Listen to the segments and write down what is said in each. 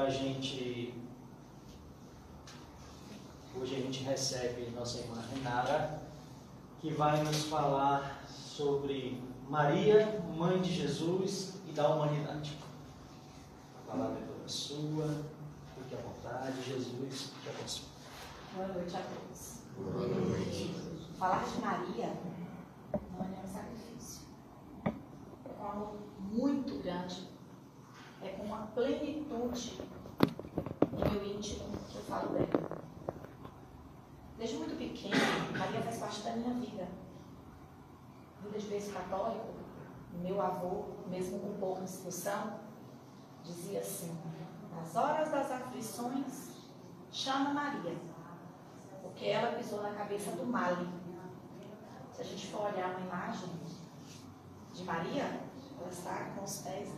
Hoje a gente recebe nossa irmã Renata, que vai nos falar sobre Maria, mãe de Jesus e da humanidade. A palavra é toda sua, fique à vontade, Jesus te abençoe. Boa noite a todos. Boa noite. Falar de Maria não é nenhum sacrifício. É com um amor muito grande. É com uma plenitude no meu íntimo que eu falo dela. Desde muito pequena, Maria faz parte da minha vida. Vida de berço católico, meu avô, mesmo com pouca instrução, dizia assim: nas horas das aflições, chama Maria, porque ela pisou na cabeça do mal. Se a gente for olhar uma imagem de Maria, ela está com os pés,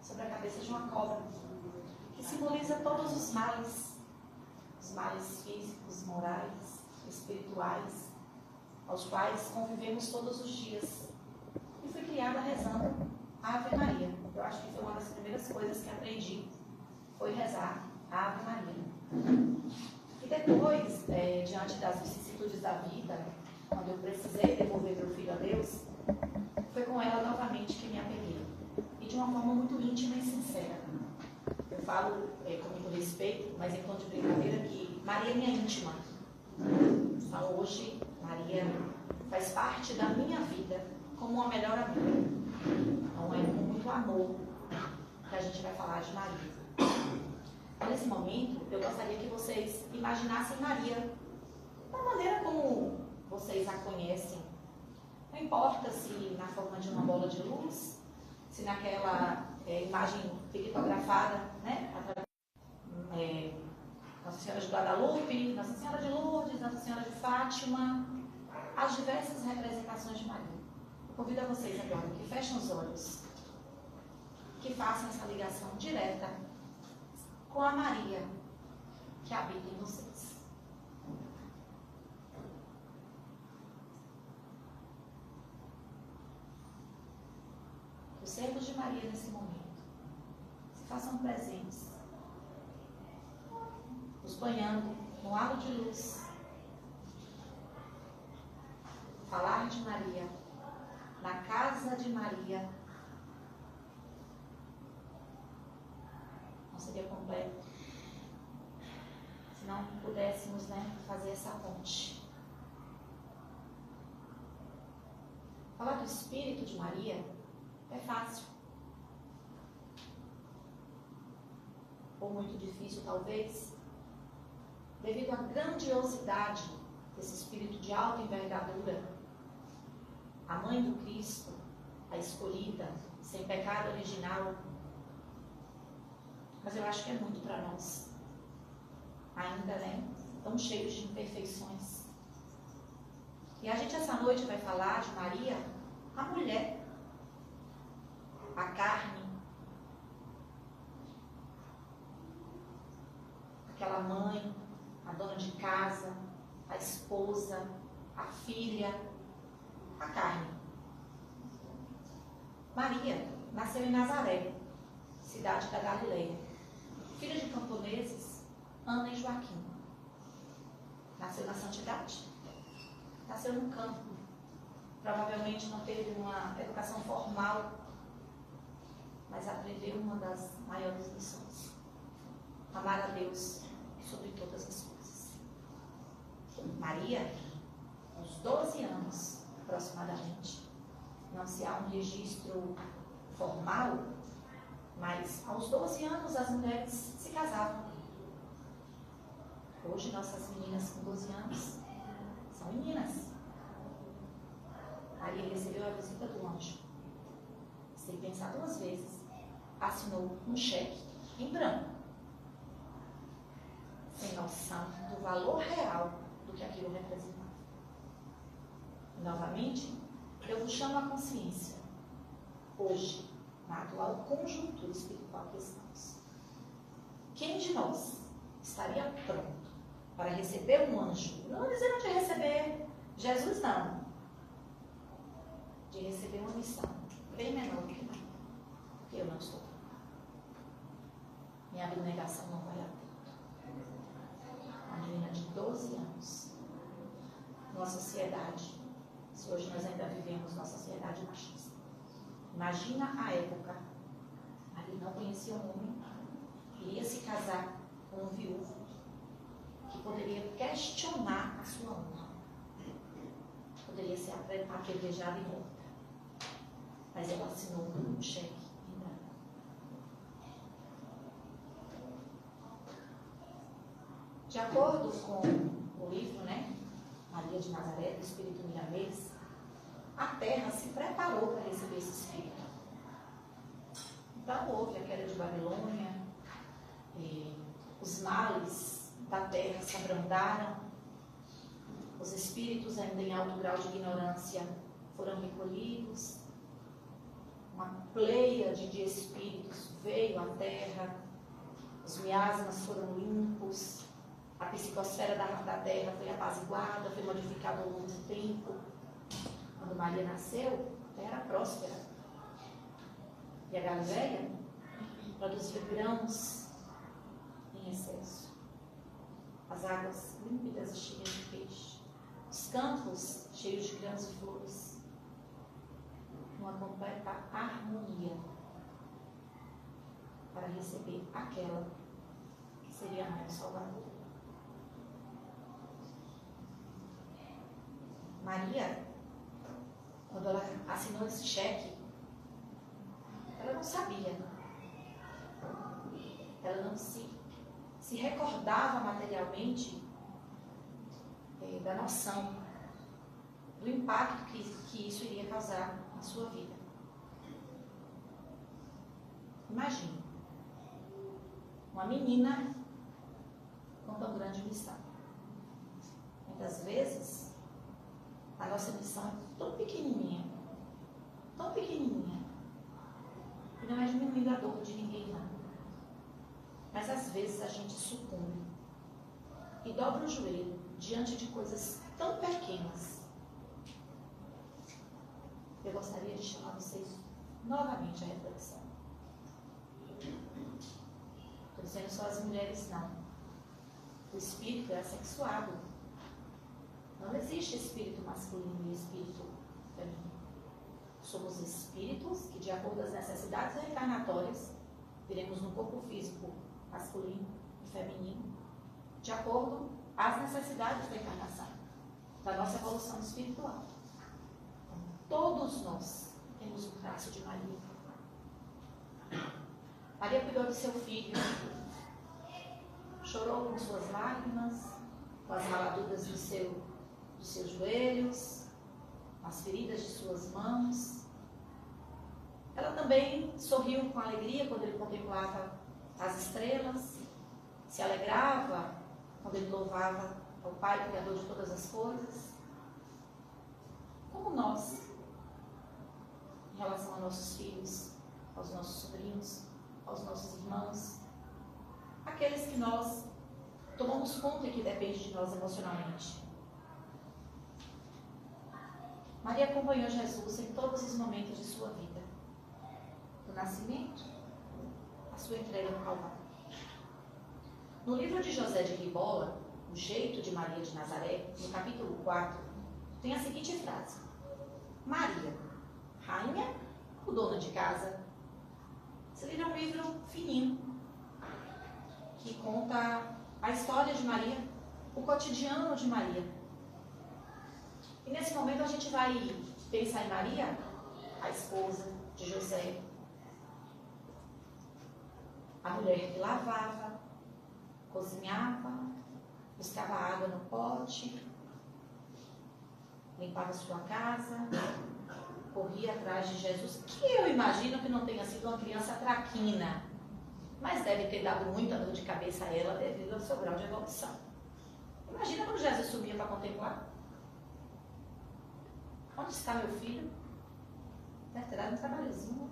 sobre a cabeça de uma cobra, que simboliza todos os males físicos, morais, espirituais, aos quais convivemos todos os dias. E fui criada rezando Ave Maria. Eu acho que foi uma das primeiras coisas que aprendi, foi rezar Ave Maria. E depois, diante das vicissitudes da vida, quando eu precisei devolver meu filho a Deus, foi com ela novamente que me apeguei. E de uma forma muito íntima e sincera. Eu falo com muito respeito, mas em tom de brincadeira, que Maria é minha íntima. Então hoje, Maria faz parte da minha vida como uma melhor amiga. Então é com muito amor que a gente vai falar de Maria. Nesse momento, eu gostaria que vocês imaginassem Maria da maneira como vocês a conhecem. Não importa se na forma de uma bola de luz, se naquela imagem pictografada, Nossa Senhora de Guadalupe, Nossa Senhora de Lourdes, Nossa Senhora de Fátima, as diversas representações de Maria. Eu convido a vocês agora que fechem os olhos, que façam essa ligação direta com a Maria que habita em vocês. Que os servos de Maria nesse momento se façam presentes, nos banhando no halo de luz. Falar de Maria, na casa de Maria, não seria completo se não pudéssemos fazer essa ponte. Falar do Espírito de Maria é fácil, ou muito difícil talvez, devido à grandiosidade desse Espírito de alta envergadura, a Mãe do Cristo, a escolhida, sem pecado original. Mas eu acho que é muito para nós, ainda tão cheios de imperfeições. E a gente essa noite vai falar de Maria, a mulher, a carne, aquela mãe, a dona de casa, a esposa, a filha, a carne. Maria nasceu em Nazaré, cidade da Galileia, filha de camponeses, Ana e Joaquim. Nasceu na santidade, nasceu no campo, provavelmente não teve uma educação formal, mas aprendeu uma das maiores lições: amar a Deus sobre todas as coisas. Maria, aos 12 anos aproximadamente, não se há um registro formal, mas aos 12 anos as mulheres se casavam. Hoje nossas meninas com 12 anos são meninas. Maria recebeu a visita do anjo, sem pensar duas vezes, assinou um cheque em branco, sem noção do valor real do que aquilo representava. E, novamente, eu vos chamo à consciência, hoje, na atual conjuntura espiritual que estamos. Quem de nós estaria pronto para receber um anjo? Não dizendo de receber Jesus, não. De receber uma missão bem menor do que eu não estou. Minha abnegação coração não vai atento. Uma menina de 12 anos. Numa sociedade, se hoje nós ainda vivemos numa sociedade machista. Imagina a época. Ali não conhecia um homem, iria se casar com um viúvo que poderia questionar a sua honra. Poderia ser apedrejada e morta. Mas ela assinou um cheque em branco. De acordo com o livro, Maria de Nazaré, do Espírito Milanês, a terra se preparou para receber esse Espírito. Então houve a queda de Babilônia, os males da terra se abrandaram, os espíritos ainda em alto grau de ignorância foram recolhidos, uma pleiade de espíritos veio à terra, os miasmas foram limpos, a psicosfera da terra foi apaziguada, foi modificada ao longo do tempo. Quando Maria nasceu, a terra era próspera. E a Galileia produziu grãos em excesso. As águas límpidas e cheias de peixe. Os campos cheios de grãos e flores. Uma completa harmonia para receber aquela que seria a mãe do Salvador. Maria, quando ela assinou esse cheque, ela não sabia. Ela não se recordava materialmente da noção, do impacto que isso iria causar na sua vida. Imagine, uma menina com tão grande missão. Muitas vezes, a nossa missão é tão pequenininha, e não é diminuindo a dor de ninguém, não. Mas às vezes a gente sucumbe e dobra o joelho diante de coisas tão pequenas. Eu gostaria de chamar vocês novamente à reflexão. Estou dizendo só as mulheres, não. O espírito é assexuado. Não existe espírito masculino e espírito feminino. Somos espíritos que, de acordo com as necessidades reencarnatórias, viremos no corpo físico masculino e feminino, de acordo às necessidades da encarnação, da nossa evolução espiritual. Todos nós temos um traço de Maria. Maria cuidou do seu filho, chorou com suas lágrimas, com as raladuras dos seus joelhos, as feridas de suas mãos. Ela também sorriu com alegria quando ele contemplava as estrelas, se alegrava quando ele louvava ao Pai, Criador de todas as coisas. Como nós, em relação a nossos filhos, aos nossos sobrinhos, aos nossos irmãos, aqueles que nós tomamos conta e que dependem de nós emocionalmente. Maria acompanhou Jesus em todos os momentos de sua vida, do nascimento à sua entrega no Calvário. No livro de José de Ribola, O Jeito de Maria de Nazaré, no capítulo 4, tem a seguinte frase: Maria, rainha ou dona de casa? Esse livro é um livro fininho, que conta a história de Maria, o cotidiano de Maria. E nesse momento a gente vai pensar em Maria, a esposa de José, a mulher que lavava, cozinhava, buscava água no pote, limpava sua casa, corria atrás de Jesus, que eu imagino que não tenha sido uma criança traquina, mas deve ter dado muita dor de cabeça a ela devido ao seu grau de evolução. Imagina quando Jesus subia para contemplar. Onde está meu filho? Deve ter dado um trabalhozinho.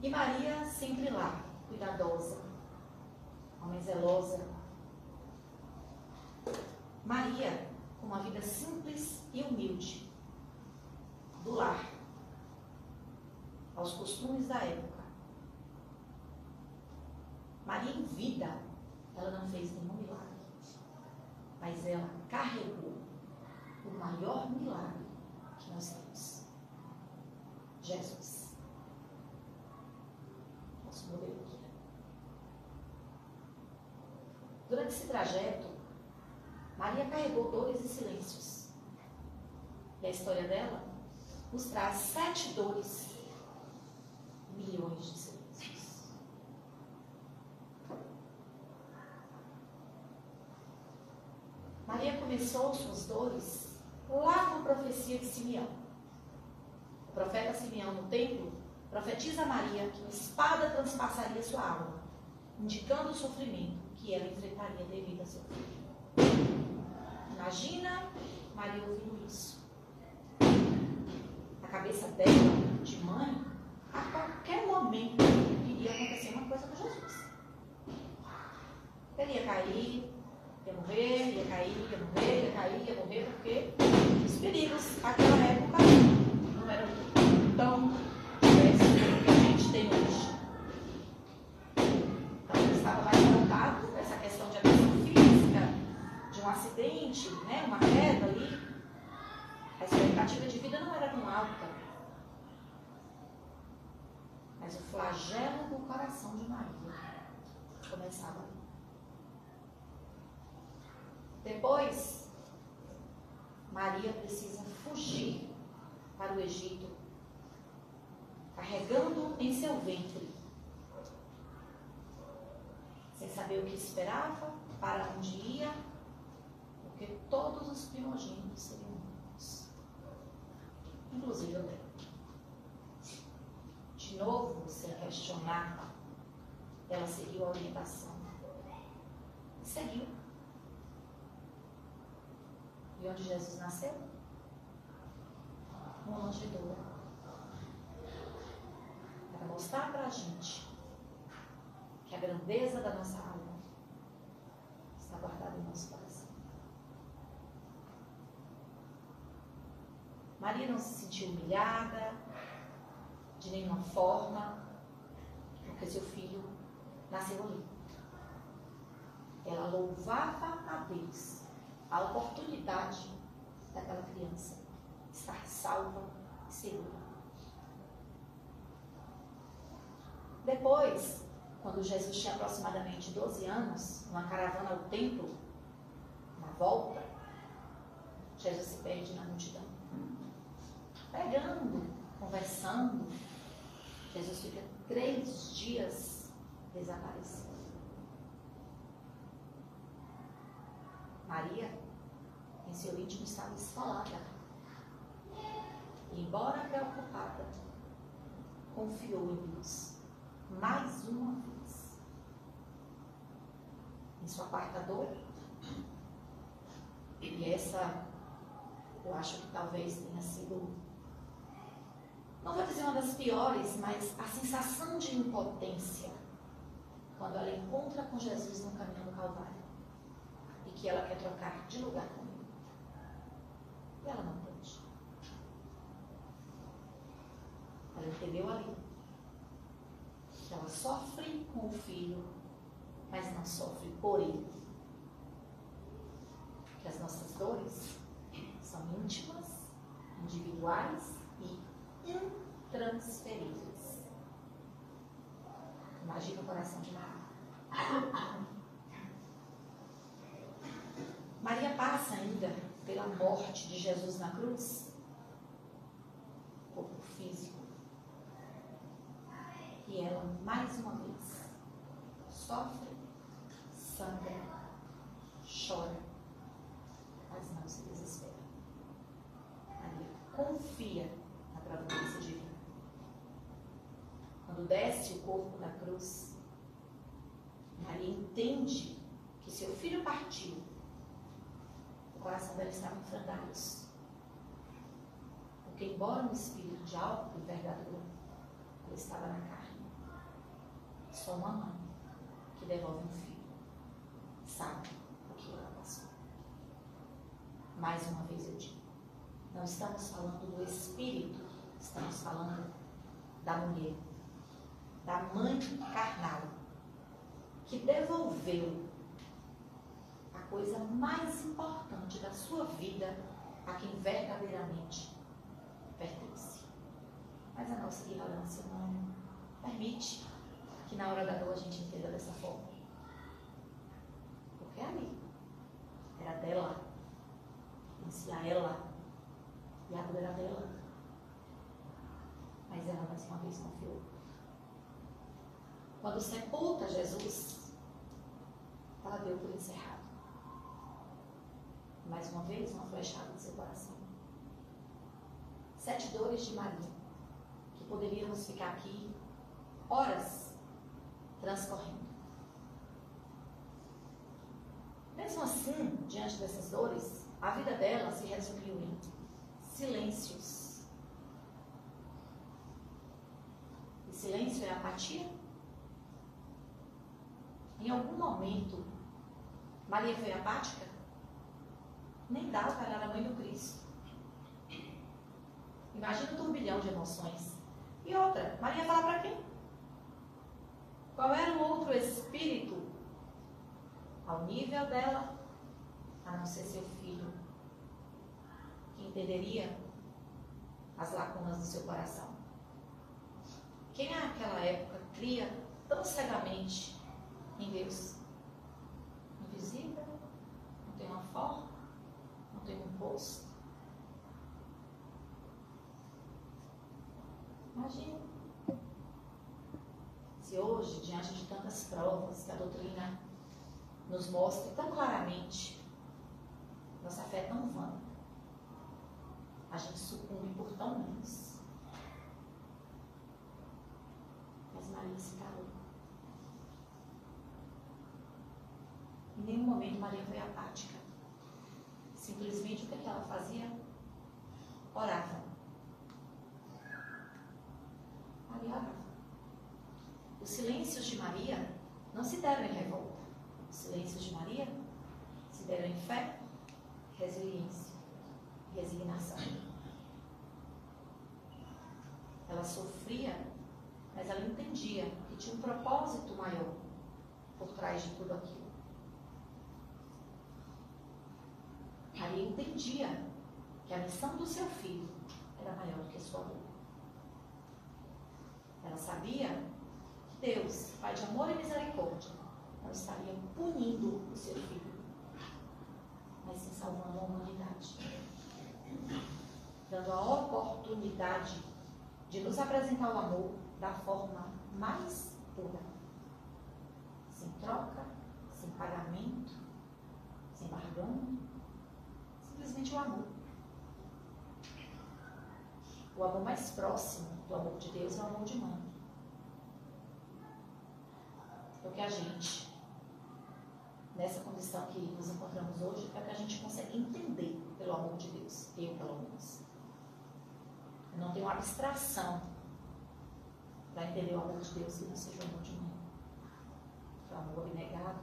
E Maria sempre lá, cuidadosa, homem zelosa. Maria, com uma vida simples e humilde, do lar, aos costumes da época. Maria, em vida, ela não fez nenhum milagre, mas ela carregou o maior milagre que nós temos: Jesus, nosso modelo guia. Durante esse trajeto, Maria carregou dores e silêncios. E a história dela nos traz 7 dores, milhões de silêncios. Maria começou suas dores lá com a profecia de Simeão. O profeta Simeão, no templo, profetiza a Maria que uma espada transpassaria sua alma, indicando o sofrimento que ela enfrentaria devido a seu filho. Imagina Maria ouvindo isso. Na cabeça dela, de mãe, a qualquer momento iria acontecer uma coisa com Jesus. Ele ia cair, ia morrer, ia cair, ia morrer, ia cair, ia morrer, porque os perigos naquela época não eram tão diversos como a gente tem hoje. Então, estava mais voltado para essa questão de agressão física, de um acidente, né, uma queda ali. A expectativa de vida não era tão alta. Mas o flagelo do coração de Maria começava ali. Depois, Maria precisa fugir para o Egito, carregando em seu ventre, sem saber o que esperava, para onde ia, porque todos os primogênitos seriam mortos, inclusive o dela. De novo, sem questionar, ela seguiu a orientação. Seguiu. E onde Jesus nasceu? Uma manjedoura. Para mostrar para a gente que a grandeza da nossa alma está guardada em nosso coração. Maria não se sentiu humilhada de nenhuma forma, porque seu filho nasceu ali. Ela louvava a Deus a oportunidade daquela criança estar salva e segura. Depois, quando Jesus tinha aproximadamente 12 anos, numa caravana ao templo, na volta, Jesus se perde na multidão. Pregando, conversando, Jesus fica 3 dias desaparecido. Maria, em seu íntimo, estava esfolada. E, embora preocupada, confiou em Deus mais uma vez. Em sua quarta dor, e essa, eu acho que talvez tenha sido, não vou dizer uma das piores, mas a sensação de impotência, quando ela encontra com Jesus no caminho do Calvário. E que ela quer trocar de lugar com ele. E ela não pode. Ela entendeu ali que ela sofre com o filho, mas não sofre por ele. Que as nossas dores são íntimas, individuais e intransferíveis. Imagina o coração de Maria. Maria passa ainda pela morte de Jesus na cruz, corpo físico. E ela, mais uma vez, sofre, sangra, chora, mas não se desespera. Maria confia na providência divina. Quando desce o corpo da cruz, Maria entende que seu filho partiu. O coração dela estava em frangalhos. Porque, embora um espírito de alta envergadura, ele estava na carne. Só uma mãe que devolve um filho sabe o que ela passou. Mais uma vez eu digo, não estamos falando do espírito, estamos falando da mulher, da mãe carnal, que devolveu a coisa mais importante da sua vida a quem verdadeiramente pertence. Mas a nossa ignorância não permite que na hora da dor a gente entenda dessa forma. Porque ali era dela, pertencia a ela, e a dor era dela. Mas ela mais uma vez confiou. Quando sepulta Jesus, ela deu por encerrado. Mais uma vez, uma flechada no seu coração. 7 dores de Maria, que poderíamos ficar aqui horas transcorrendo. Mesmo assim, diante dessas dores, a vida dela se resumiu em silêncios. E silêncio é apatia? Em algum momento, Maria foi apática? Nem dava, ela era a mãe do Cristo. Imagina o turbilhão de emoções. E outra, Maria fala para quem? Qual era o outro espírito ao nível dela, a não ser seu filho, que entenderia as lacunas do seu coração? Quem naquela época cria tão cegamente em Deus? Invisível, não tem uma forma, não tem um rosto. Imagina se hoje, diante de tantas provas que a doutrina nos mostra tão claramente, nossa fé é tão vã, a gente sucumbe por tão menos. Mas Maria se calou. Em nenhum momento Maria foi apática. Simplesmente o que ela fazia? Orava. Maria orava. Os silêncios de Maria não se deram em revolta. Os silêncios de Maria se deram em fé, resiliência, resignação. Ela sofria, mas ela entendia que tinha um propósito maior por trás de tudo aquilo. Maria entendia que a missão do seu filho era maior do que a sua dor. Ela sabia que Deus, Pai de amor e misericórdia, não estaria punindo o seu filho, mas sim salvando a humanidade, dando a oportunidade de nos apresentar o amor da forma mais pura, sem troca, sem pagamento, sem barganha, simplesmente o amor. O amor mais próximo do amor de Deus é o amor de mãe. Porque a gente, nessa condição que nos encontramos hoje, é que a gente consegue entender pelo amor de Deus, eu pelo menos. Eu não tenho uma abstração para entender o amor de Deus que não seja o amor de mãe. É um amor abnegado,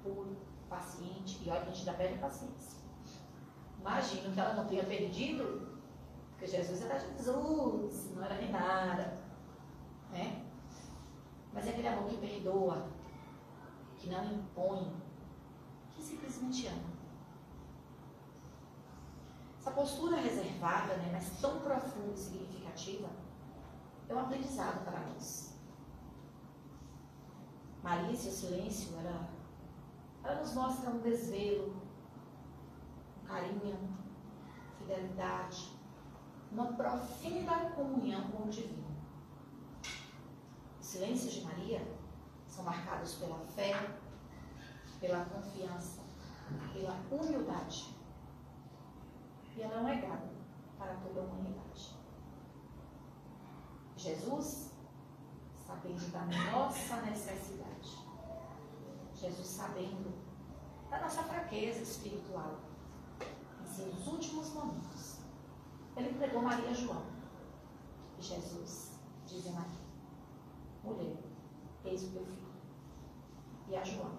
puro, paciente, e olha que a gente dá perde paciência. Imagino que ela não tenha perdido, porque Jesus era Jesus, não era Renara, né? Mas é aquele amor que perdoa, que não impõe, que simplesmente ama. Essa postura reservada, né, mas tão profunda e significativa, é um aprendizado para nós. Maria, seu silêncio, ela nos mostra um desvelo, um carinho, fidelidade, uma profunda comunhão com o divino. Os silêncios de Maria são marcados pela fé, pela confiança, pela humildade. E ela é um legado para toda a humanidade. Jesus, sabendo da nossa necessidade, Jesus sabendo da nossa fraqueza espiritual, em seus últimos momentos, ele entregou Maria a João. E Jesus dizendo aqui: mulher, eis o teu filho. E a João: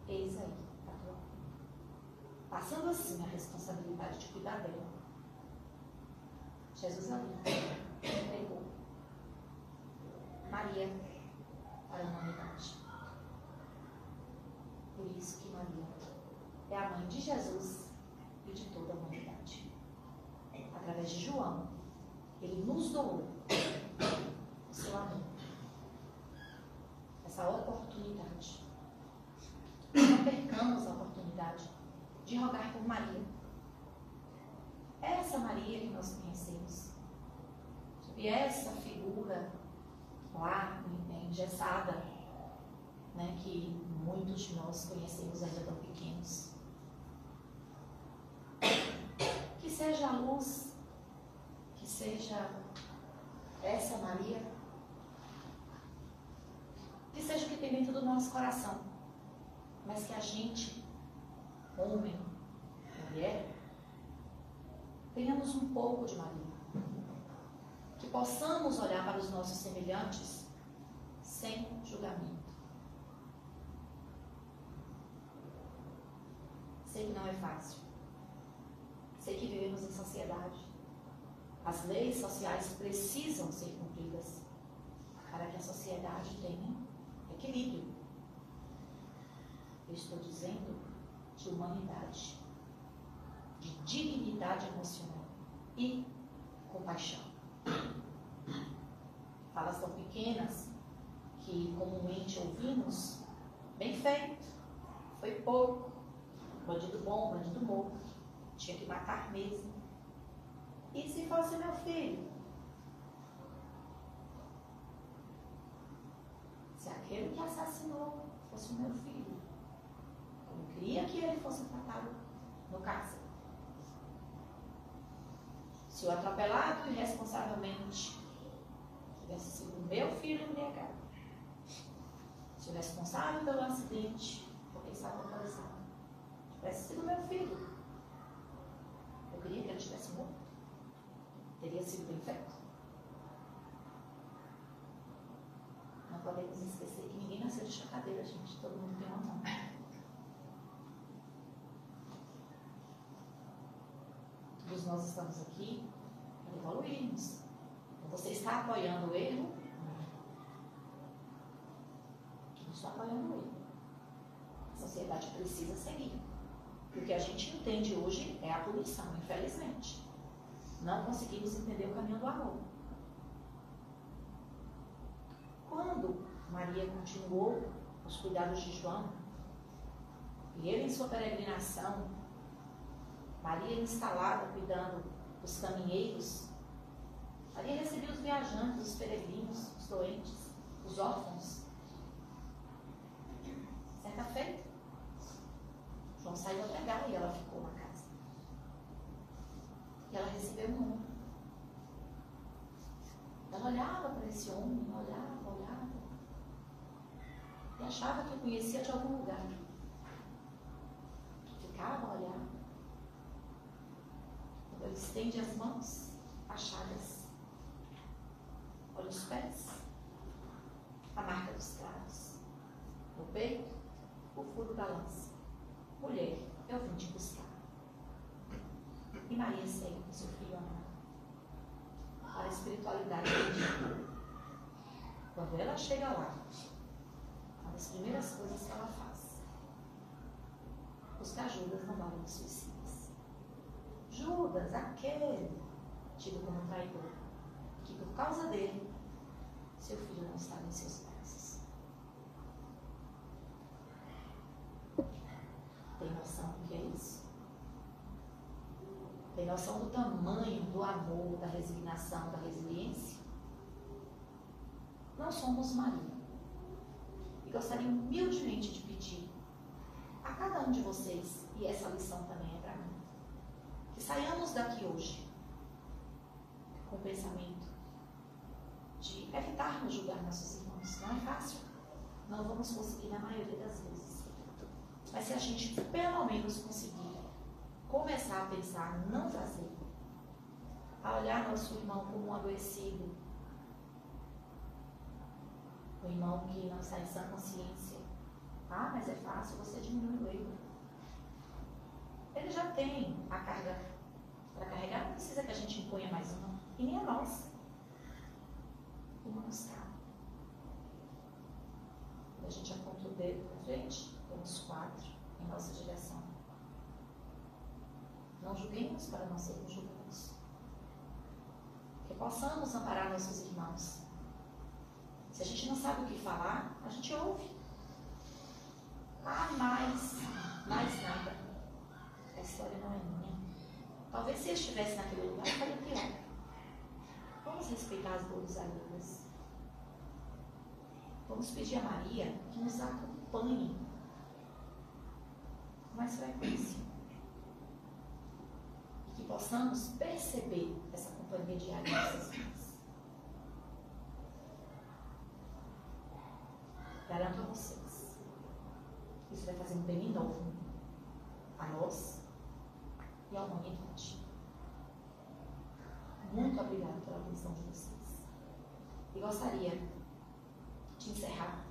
eis aí a tua mãe. Passando assim a responsabilidade de cuidar dela, Jesus ali entregou Maria para a humanidade. isso que Maria é a mãe de Jesus e de toda a humanidade. Através de João, ele nos doou o seu amor, essa oportunidade. Não percamos a oportunidade de rogar por Maria. Essa Maria que nós conhecemos. E essa figura lá, engessada, né, que muitos de nós conhecemos ainda tão pequenos. Que seja a luz, que seja essa Maria, que seja o que tem dentro do nosso coração, mas que a gente, homem, mulher, tenhamos um pouco de Maria. Que possamos olhar para os nossos semelhantes sem julgamento. Sei que não é fácil. Sei que vivemos em sociedade. As leis sociais precisam ser cumpridas para que a sociedade tenha equilíbrio. Eu estou dizendo de humanidade, de dignidade emocional e compaixão. Falas tão pequenas que comumente ouvimos, bem feito, foi pouco, bandido bom, bandido morto, tinha que matar mesmo. E se fosse meu filho? Se aquele que assassinou fosse o meu filho, eu queria que ele fosse tratado no cárcere. Se o atropelado irresponsavelmente tivesse sido meu filho embriagado, se o responsável pelo acidente, porque estava alcoolizado, tivesse sido meu filho, eu queria que ele tivesse morto. Teria sido bem feito. Não podemos esquecer que ninguém nasceu de chocadeira, gente. Todo mundo tem uma mão. Todos nós estamos aqui para evoluirmos. Você está apoiando o erro? Não estou apoiando o erro. A sociedade precisa seguir. O que a gente entende hoje é a punição, infelizmente. Não conseguimos entender o caminho do amor. Quando Maria continuou os cuidados de João, e ele em sua peregrinação, Maria instalada cuidando dos caminheiros, Maria recebia os viajantes, os peregrinos, os doentes, os órfãos. Certa feita, João saiu a pregar e ela ficou na casa. E ela recebeu um homem. Ela olhava para esse homem, olhava. E achava que o conhecia de algum lugar. Ficava a olhar. Quando ele estende as mãos, achadas. Olha os pés. A marca dos cravos. No peito, o furo da lança. Mulher, eu vim te buscar. E Maria segue com seu filho amado para a espiritualidade bendita. Quando ela chega lá, uma das primeiras coisas que ela faz, buscar Judas no vale dos suicidas. Judas, aquele tido como traidor, que por causa dele, seu filho não estava em seus braços. Tem noção do que é isso? Tem noção do tamanho do amor, da resignação, da resiliência? Não somos Maria. E gostaria humildemente de pedir a cada um de vocês, e essa lição também é para mim, que saiamos daqui hoje com o pensamento de evitarmos julgar nossos irmãos. Não é fácil. Não vamos conseguir na maioria das vezes. Mas se a gente pelo menos conseguir começar a pensar, não fazer, a olhar nosso irmão como um adoecido, o irmão que não está em sã consciência. Ah, mas é fácil, você diminui o erro. Ele já tem a carga para carregar, não precisa que a gente imponha mais uma, e nem a nós. E não está. A gente aponta o dedo para frente, fomos 4 em nossa direção. Não julguemos para não sermos julgados. Que possamos amparar nossos irmãos. Se a gente não sabe o que falar, a gente ouve. Mais nada. A história não é minha. Talvez se eu estivesse naquele lugar, eu faria pior. Vamos respeitar as dores alheias. Vamos pedir a Maria que nos acompanhe com mais frequência. E que possamos perceber essa companhia diária em nossas vidas. Garanto a vocês, isso vai fazer um bem enorme a nós e à humanidade. Muito obrigada pela atenção de vocês. E gostaria de encerrar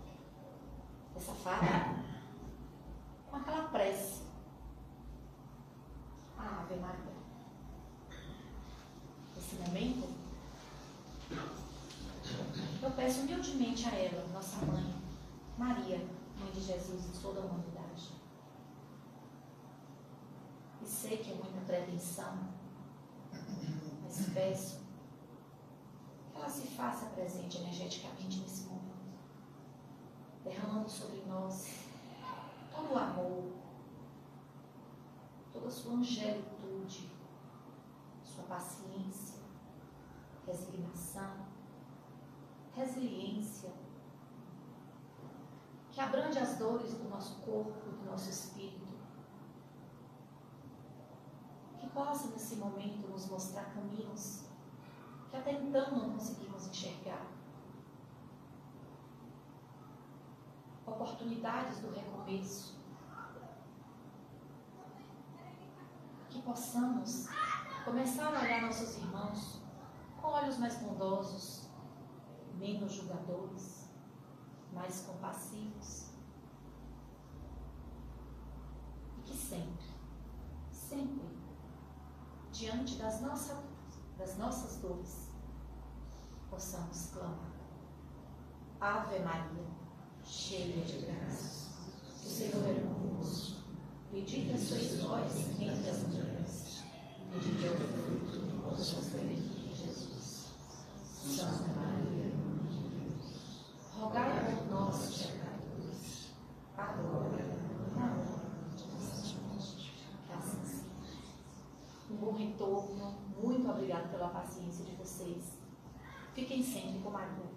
essa fala com aquela prece. A Ave Maria. Nesse momento, eu peço humildemente a ela, nossa mãe, Maria, mãe de Jesus e toda a humanidade. E sei que é muita pretensão, mas peço que ela se faça presente energeticamente nesse momento, derramando sobre nós todo o amor, toda a sua angelitude, sua paciência, resignação, resiliência, que abrange as dores do nosso corpo, do nosso espírito, que possa nesse momento nos mostrar caminhos que até então não conseguimos enxergar, oportunidades do recomeço, que possamos começar a olhar nossos irmãos com olhos mais bondosos, menos julgadores, mais compassivos, e que sempre, diante das nossas dores, possamos clamar: Ave Maria, cheia de graça, o Senhor é convosco, bendita sois vós entre as mulheres, bendito é o fruto do vosso ventre, Jesus. Santa Maria, rogai por nós, pecadores, agora e na hora de nossa morte. Que assim seja. Um bom retorno. Muito obrigada pela paciência de vocês. Fiquem sempre com Maria.